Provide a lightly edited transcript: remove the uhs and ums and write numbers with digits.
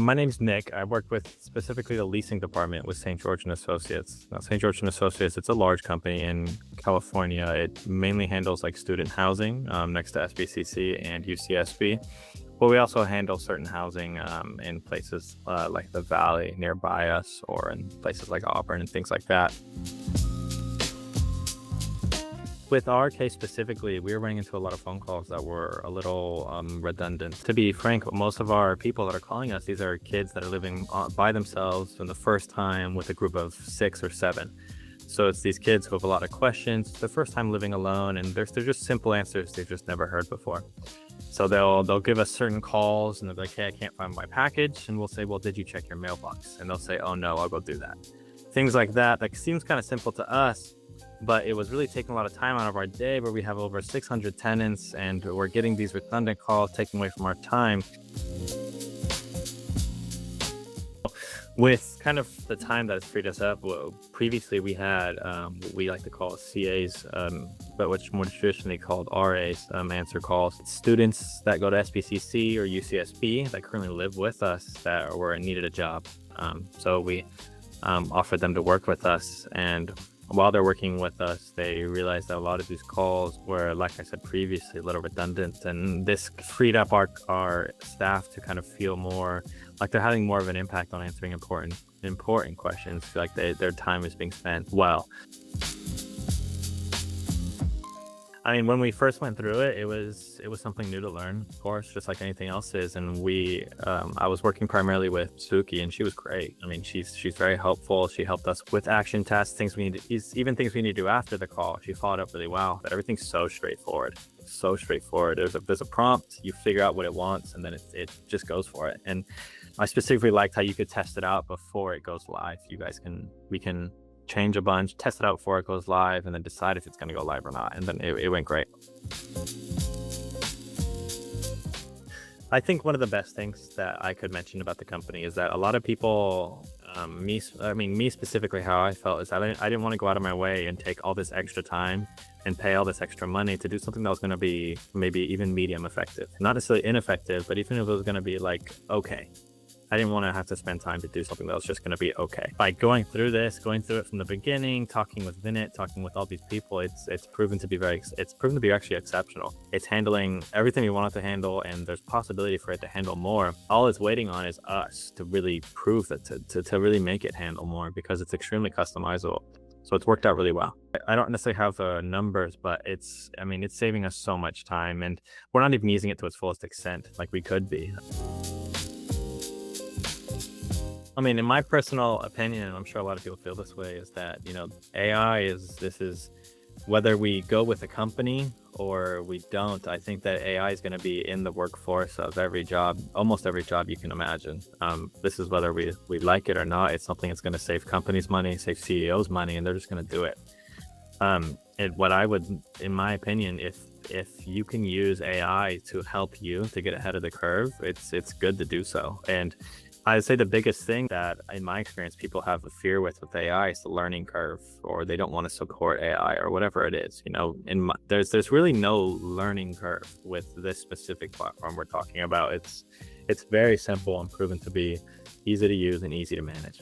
My name's Nick. I work with specifically the leasing department with St. George and Associates. Now, St. George and Associates, it's a large company in California. It mainly handles like student housing next to SBCC and UCSB. But we also handle certain housing in places like the Valley nearby us, or in places like Auburn and things like that. With our case specifically, we were running into a lot of phone calls that were a little redundant. To be frank, most of our people that are calling us, these are kids that are living by themselves for the first time with a group of 6 or 7. So it's these kids who have a lot of questions, the first time living alone, and they're just simple answers they've just never heard before. So they'll give us certain calls and they're like, hey, I can't find my package. And we'll say, well, did you check your mailbox? And they'll say, oh no, I'll go do that. Things like that seems kind of simple to us, but it was really taking a lot of time out of our day, where we have over 600 tenants and we're getting these redundant calls taken away from our time. With kind of the time that has freed us up, well, previously we had what we like to call CAs, but which more traditionally called RAs, answer calls. Students that go to SBCC or UCSB that currently live with us that were needed a job. So we offered them to work with us, and while they're working with us, they realized that a lot of these calls were, like I said previously, a little redundant, and this freed up our staff to kind of feel more like they're having more of an impact on answering important questions, like their time is being spent well. I mean, when we first went through it, it was something new to learn, of course, just like anything else is. And I was working primarily with Suki, and she was great. I mean, she's very helpful. She helped us with action tasks, even things we need to do after the call. She followed up really well. But everything's so straightforward. So straightforward. There's a prompt, you figure out what it wants, and then it just goes for it. And I specifically liked how you could test it out before it goes live. We can change a bunch, test it out before it goes live, and then decide if it's going to go live or not. And then it went great. I think one of the best things that I could mention about the company is that a lot of people, me specifically, how I felt is that I didn't want to go out of my way and take all this extra time and pay all this extra money to do something that was going to be maybe even medium effective. Not necessarily ineffective, but even if it was going to be like, okay. I didn't want to have to spend time to do something that was just going to be okay. By going through it from the beginning, talking with Vinit, talking with all these people, it's proven to be actually exceptional. It's handling everything we want it to handle, and there's possibility for it to handle more. All it's waiting on is us to really prove that, to really make it handle more, because it's extremely customizable. So it's worked out really well. I don't necessarily have the numbers, but it's saving us so much time, and we're not even using it to its fullest extent like we could be. I mean, in my personal opinion, and I'm sure a lot of people feel this way, is that, AI is whether we go with a company or we don't, I think that AI is going to be in the workforce of every job, almost every job you can imagine. This is whether we like it or not. It's something that's going to save companies money, save CEOs money, and they're just going to do it. And what I would, in my opinion, if you can use AI to help you to get ahead of the curve, it's good to do so. And I'd say the biggest thing that, in my experience, people have a fear with AI is the learning curve, or they don't want to support AI or whatever it is. There's really no learning curve with this specific platform we're talking about. It's very simple and proven to be easy to use and easy to manage.